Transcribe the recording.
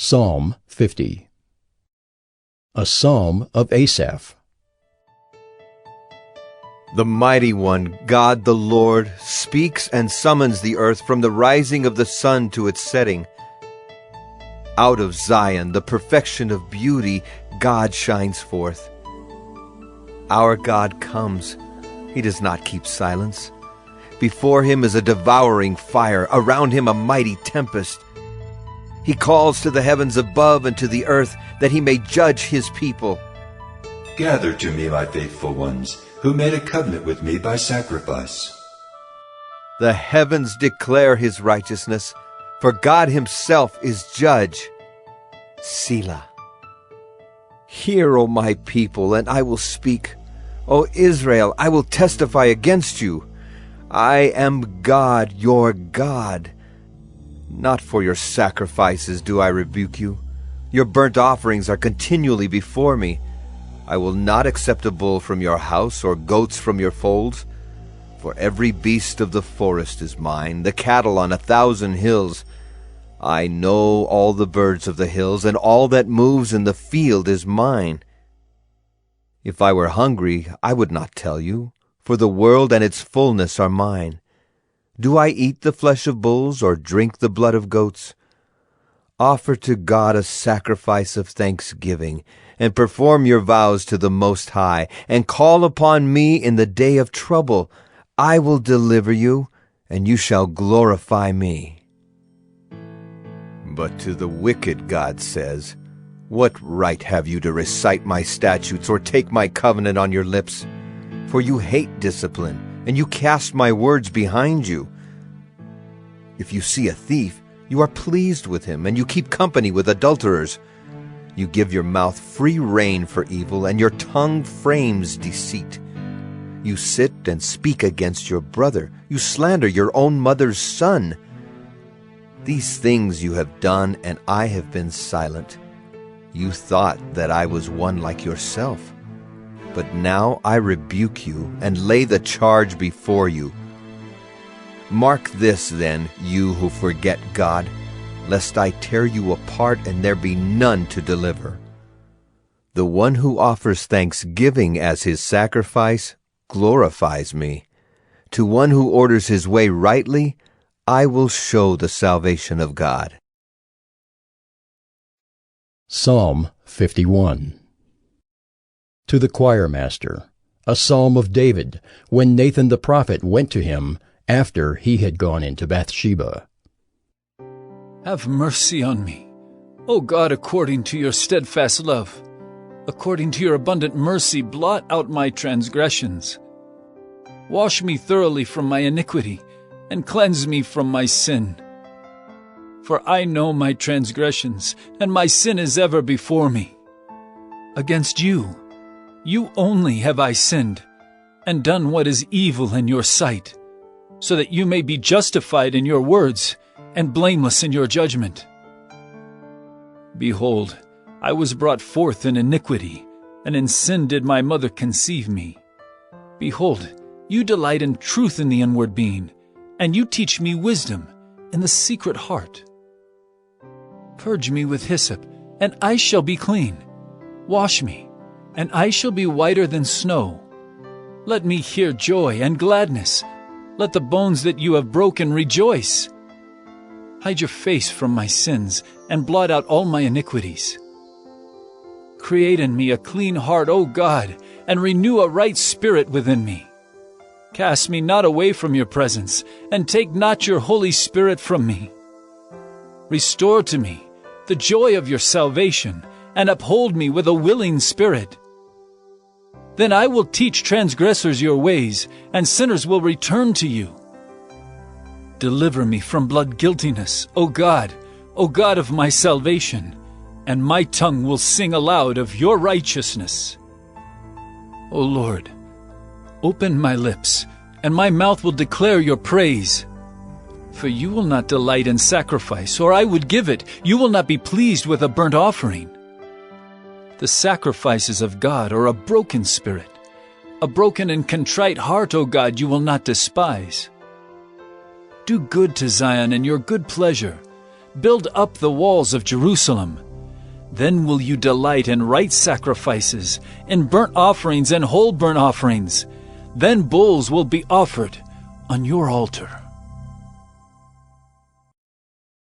Psalm 50. A Psalm of Asaph. The Mighty One, God the Lord, speaks and summons the earth from the rising of the sun to its setting. Out of Zion, the perfection of beauty, God shines forth. Our God comes. He does not keep silence. Before him is a devouring fire, around him a mighty tempest. He calls to the heavens above and to the earth, that he may judge his people. Gather to me, my faithful ones, who made a covenant with me by sacrifice. The heavens declare his righteousness, for God himself is judge. Selah. Hear, O my people, and I will speak. O Israel, I will testify against you. I am God, your God. Not for your sacrifices do I rebuke you. Your burnt offerings are continually before me. I will not accept a bull from your house or goats from your folds. For every beast of the forest is mine, the cattle on 1,000 hills. I know all the birds of the hills, and all that moves in the field is mine. If I were hungry, I would not tell you, for the world and its fullness are mine. Do I eat the flesh of bulls or drink the blood of goats? Offer to God a sacrifice of thanksgiving, and perform your vows to the Most High, and call upon me in the day of trouble. I will deliver you, and you shall glorify me. But to the wicked God says, What right have you to recite my statutes or take my covenant on your lips? For you hate discipline, and you cast my words behind you. If you see a thief, you are pleased with him, and you keep company with adulterers. You give your mouth free rein for evil, and your tongue frames deceit. You sit and speak against your brother. You slander your own mother's son. These things you have done, and I have been silent. You thought that I was one like yourself. But now I rebuke you and lay the charge before you. Mark this, then, you who forget God, lest I tear you apart and there be none to deliver. The one who offers thanksgiving as his sacrifice glorifies me. To one who orders his way rightly, I will show the salvation of God. Psalm 51. To the choir master, a psalm of David, when Nathan the prophet went to him after he had gone into Bathsheba. Have mercy on me, O God, according to your steadfast love. According to your abundant mercy, blot out my transgressions. Wash me thoroughly from my iniquity, and cleanse me from my sin. For I know my transgressions, and my sin is ever before me. Against you only have I sinned, and done what is evil in your sight, so that you may be justified in your words, and blameless in your judgment. Behold, I was brought forth in iniquity, and in sin did my mother conceive me. Behold, you delight in truth in the inward being, and you teach me wisdom in the secret heart. Purge me with hyssop, and I shall be clean. Wash me, and I shall be whiter than snow. Let me hear joy and gladness. Let the bones that you have broken rejoice. Hide your face from my sins, and blot out all my iniquities. Create in me a clean heart, O God, and renew a right spirit within me. Cast me not away from your presence, and take not your Holy Spirit from me. Restore to me the joy of your salvation, and uphold me with a willing spirit. Then I will teach transgressors your ways, and sinners will return to you. Deliver me from blood guiltiness, O God of my salvation, and my tongue will sing aloud of your righteousness. O Lord, open my lips, and my mouth will declare your praise. For you will not delight in sacrifice, or I would give it. You will not be pleased with a burnt offering. The sacrifices of God are a broken spirit. A broken and contrite heart, O God, you will not despise. Do good to Zion in your good pleasure. build up the walls of Jerusalem. Then will you delight in right sacrifices, in burnt offerings and whole burnt offerings. Then bulls will be offered on your altar.